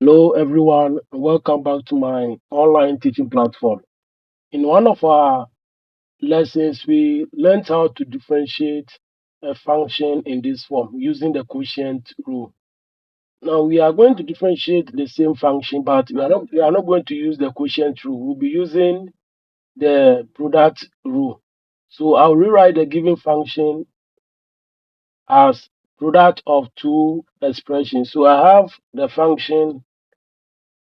Hello, everyone. Welcome back to my online teaching platform. In one of our lessons, we learned how to differentiate a function in this form using the quotient rule. Now, we are going to differentiate the same function, but we are not going to use the quotient rule. We'll be using the product rule. So I'll rewrite the given function as product of two expressions. So I have the function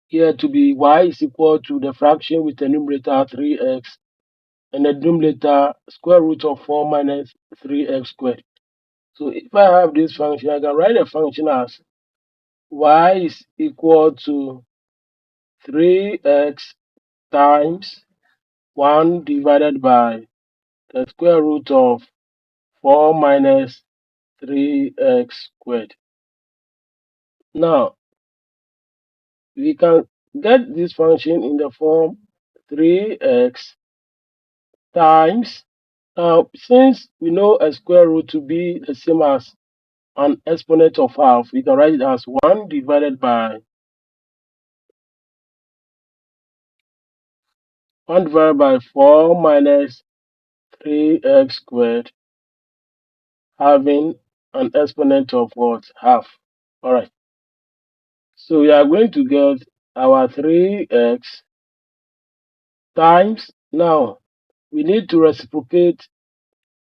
here to be y is equal to the fraction with the numerator 3x and the denominator square root of 4 minus 3x squared. So if I have this function, I can write the function as y is equal to 3x times 1 divided by the square root of 4 minus 3x squared. Now, we can get this function in the form 3x times. Now, since we know a square root to be the same as an exponent of half, we can write it as 1 divided by 4 minus 3x squared, having an exponent of what? Half. All right. So we are going to get our 3x times. Now, we need to reciprocate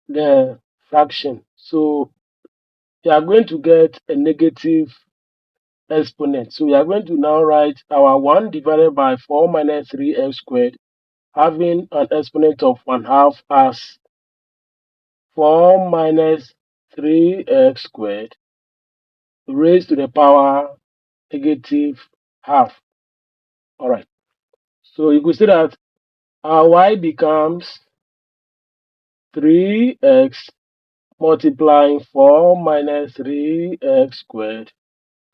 the fraction. So we are going to get a negative exponent. So we are going to now write our 1 divided by 4 minus 3x squared, having an exponent of 1 half as 4 minus 3x squared raised to the power negative half. All right. So you could say that our y becomes 3x multiplying 4 minus 3x squared,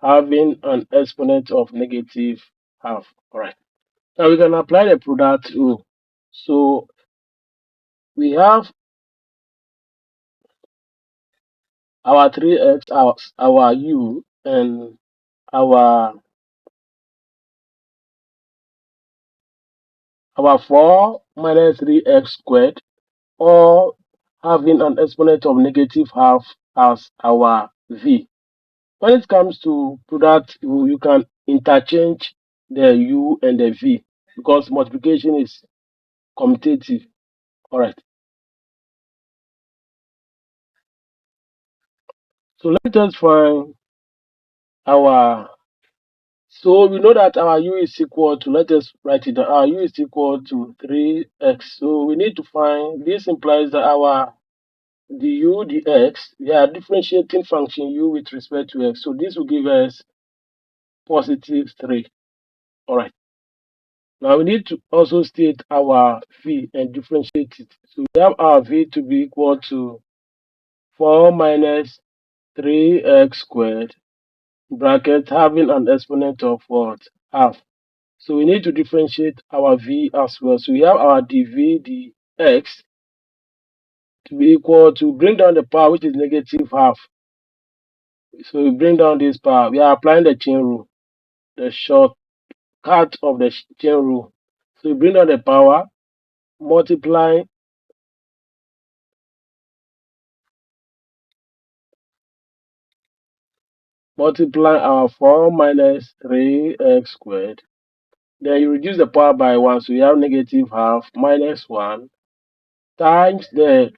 having an exponent of negative half. All right. Now we can apply the product rule. So we have our 3x, our u, and our 4 minus 3x squared, or having an exponent of negative half as our v. When it comes to product rule, you can interchange the u and the v because multiplication is commutative. All right. So let us find our. So we know that our u is equal to, let us write it down, our u is equal to 3x. So we need to find, this implies that our du dx, we are differentiating function u with respect to x. So this will give us positive 3. All right. Now we need to also state our v and differentiate it. So we have our v to be equal to 4 minus 3x squared, bracket having an exponent of what? Half. So we need to differentiate our v as well. So we have our dv dx to be equal to, bring down the power, which is negative half. So we bring down this power. We are applying the chain rule, the shortcut of the chain rule. So we bring down the power, multiply our 4 minus 3x squared. Then you reduce the power by 1, so you have negative half minus 1 times the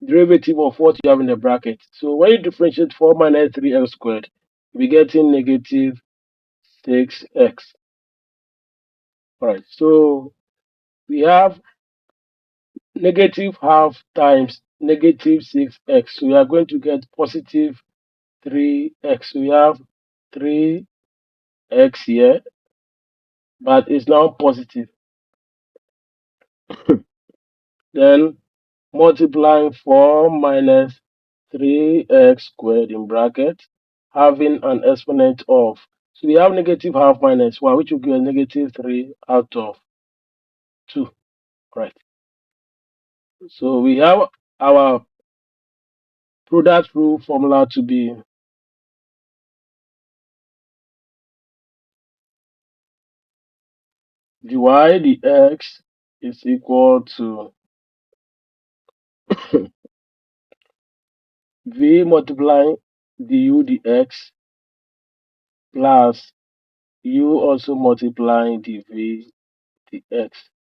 derivative of what you have in the bracket. So when you differentiate 4 minus 3x squared, we're getting negative 6x. All right, so we have negative half times negative 6x. So we are going to get positive 3x. So we have 3x here, but it's now positive. Then multiplying 4 minus 3x squared in bracket, having an exponent of, so we have negative half minus 1, which will give a negative 3 out of 2. Right. So we have our product rule formula to be dy dx is equal to v multiplying du dx plus u also multiplying dv dx.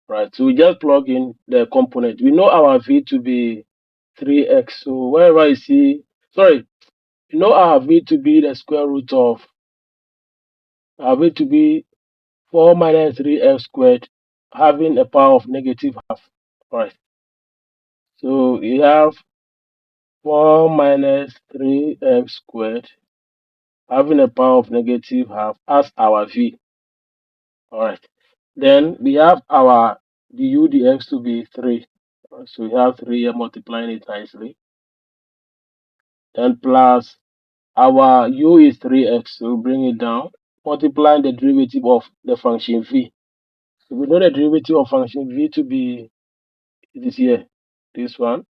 Right, so we just plug in the component. We know our v to be 3x. So wherever you see, sorry, we know our v to be the square root of our v to be 4 minus 3x squared, having a power of negative half. Right, so we have 4 minus 3x squared having a power of negative half as our v. Alright. Then we have our du dx to be 3. So we have 3 here multiplying it nicely. Then plus our u is 3x, so we bring it down, multiplying the derivative of the function v. So we know the derivative of function v to be this here, this one,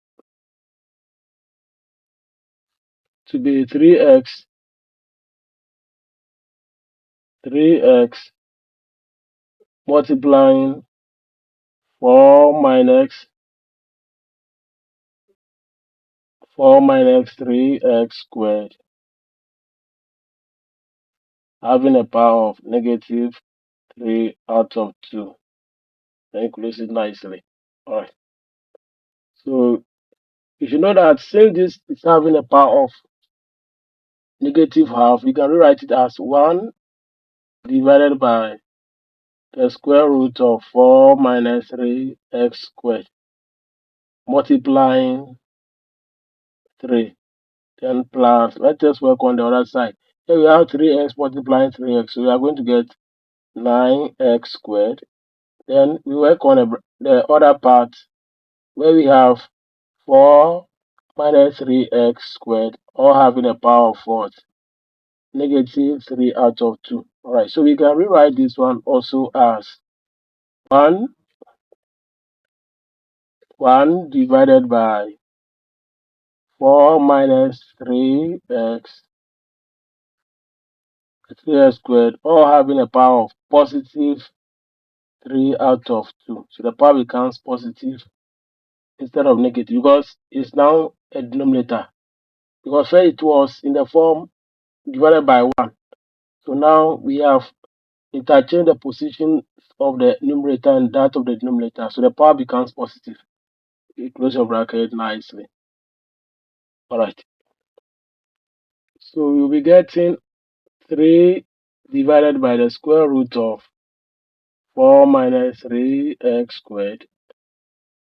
to be 3x multiplying 4 minus 3x squared, having a power of negative 3 out of 2. Then close it nicely. Alright. So you should know that since this is having a power of negative half, you can rewrite it as 1 divided by the square root of 4 minus 3x squared multiplying 3. Then plus, let's just work on the other side. Here we have 3x multiplying 3x. So we are going to get 9x squared. Then we work on the other part where we have 4 minus 3x squared, all having a power of what? Negative 3 out of 2. Alright, so we can rewrite this one also as 1 divided by 4 minus 3x squared, all having a power of positive 3 out of 2. So the power becomes positive instead of negative because it's now a denominator. Because first it was in the form divided by 1. So now we have interchanged the position of the numerator and that of the denominator. So the power becomes positive. You close your bracket nicely. Alright. So we'll be getting 3 divided by the square root of 4 minus 3x squared.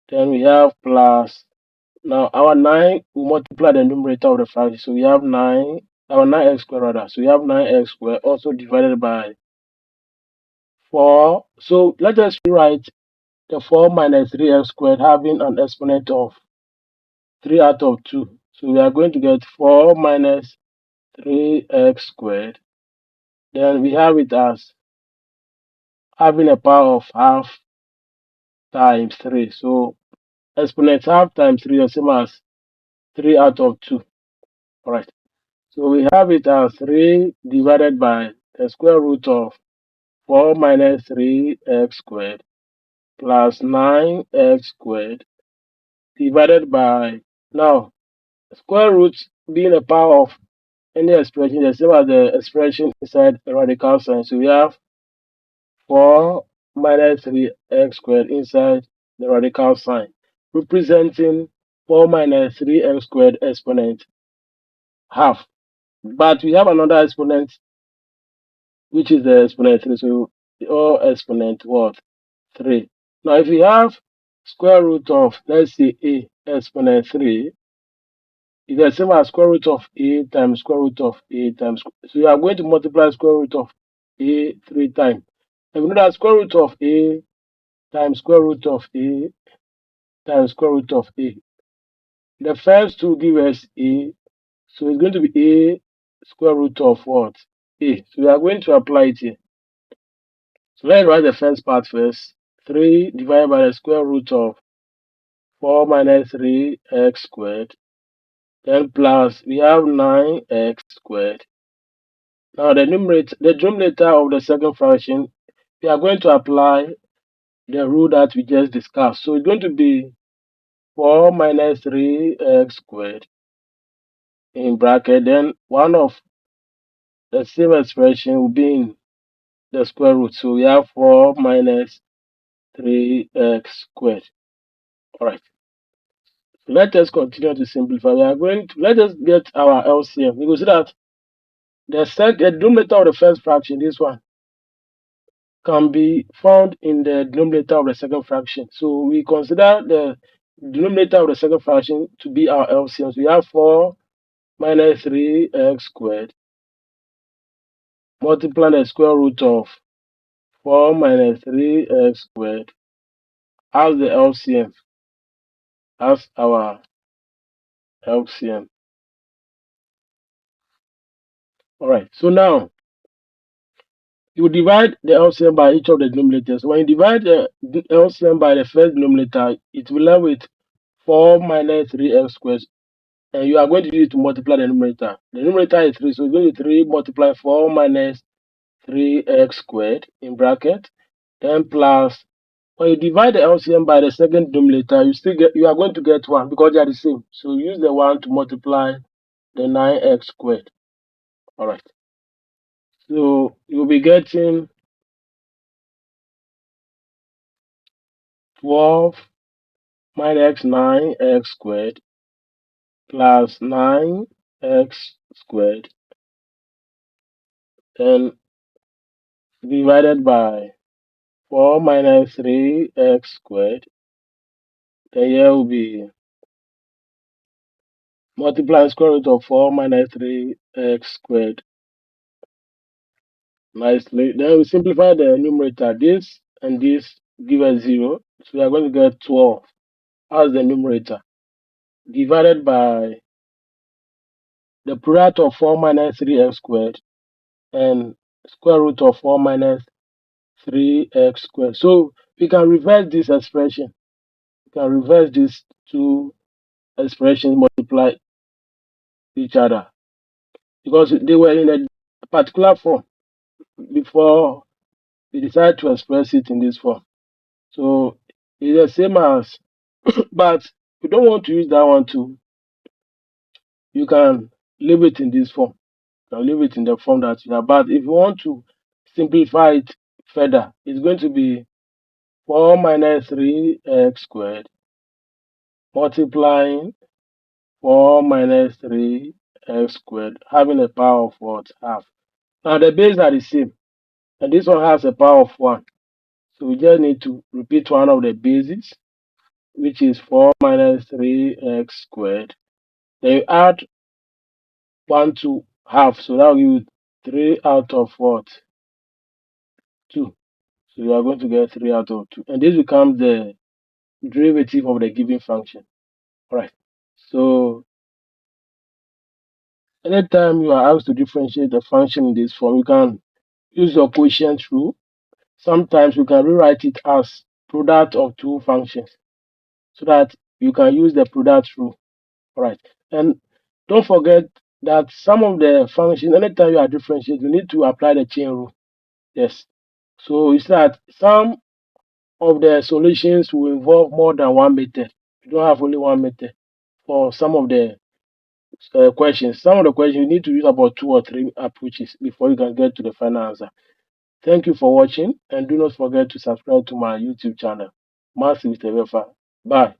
Then we have plus. Now our 9 will multiply the numerator of the fraction. So we have 9, our 9x squared rather. So we have 9x squared also divided by 4. So let us rewrite the 4 minus 3x squared having an exponent of 3 out of 2. So we are going to get 4 minus 3x squared. Then we have it as having a power of half times 3. So exponent half times 3 is the same as 3 out of 2. Alright. So we have it as 3 divided by the square root of 4 minus 3x squared plus 9x squared divided by, now, square root being a power of any expression, the same as the expression inside the radical sign. So we have 4 minus 3x squared inside the radical sign, representing 4 minus 3x squared exponent half. But we have another exponent, which is the exponent 3. So all exponent what? 3. Now if we have square root of, let's say, a exponent 3, is the same as square root of a times square root of a times. So you are going to multiply square root of a 3 times. And we know that square root of a times square root of a times square root of a. The first two give us a, so it's going to be a square root of what? A. So we are going to apply it here. So let's write the first part first. 3 divided by the square root of 4 minus 3x squared. Then plus we have 9x squared. Now the denominator of the second fraction, we are going to apply the rule that we just discussed. So it's going to be 4 minus 3x squared in bracket. Then one of the same expression will be in the square root. So we have 4 minus 3x squared. All right. So let us continue to simplify. We are going to let us get our LCM. You will see that the denominator of the first fraction, this one, can be found in the denominator of the second fraction. So we consider the denominator of the second fraction to be our LCM. So we have 4 minus 3x squared multiply the square root of 4 minus 3x squared as the LCM, as our LCM. All right. So now you divide the LCM by each of the denominators. When you divide the LCM by the first denominator, it will end with 4 minus 3x squared. And you are going to use it to multiply the numerator. The numerator is 3, so it's going to be 3 multiply 4 minus 3x squared in bracket, then plus. When you divide the LCM by the second denominator, you are going to get 1 because they are the same. So use the 1 to multiply the 9x squared. All right. So you'll be getting 12 minus 9x squared plus 9x squared, then divided by 4 minus 3x squared. Then here will be multiply square root of 4 minus 3x squared nicely. Then we simplify the numerator. This and this give us 0. So we are going to get 12 as the numerator divided by the product of 4 minus 3x squared and square root of 4 minus 3x squared. So we can reverse this expression. We can reverse these two expressions, multiply each other because they were in a particular form before we decide to express it in this form. So it's the same as, but if you don't want to use that one too, you can leave it in this form. You can leave it in the form that you have. But if you want to simplify it further, it's going to be 4 minus 3x squared multiplying 4 minus 3x squared, having a power of what? Half. Now the bases are the same, and this one has a power of 1. So we just need to repeat one of the bases, which is 4 minus 3x squared. Then you add 1 to half, so that will give you 3 out of what? 2. So you are going to get 3 out of 2. And this becomes the derivative of the given function. Alright. So anytime you are asked to differentiate a function in this form, you can use your quotient rule. Sometimes you can rewrite it as product of two functions so that you can use the product rule. Alright. And don't forget that some of the functions, anytime you are differentiating, you need to apply the chain rule. Yes. So it's that some of the solutions will involve more than one method. You don't have only one method for some of the questions. Some of the questions you need to use about 2 or 3 approaches before you can get to the final answer. Thank you for watching, and do not forget to subscribe to my YouTube channel. Massive Bye.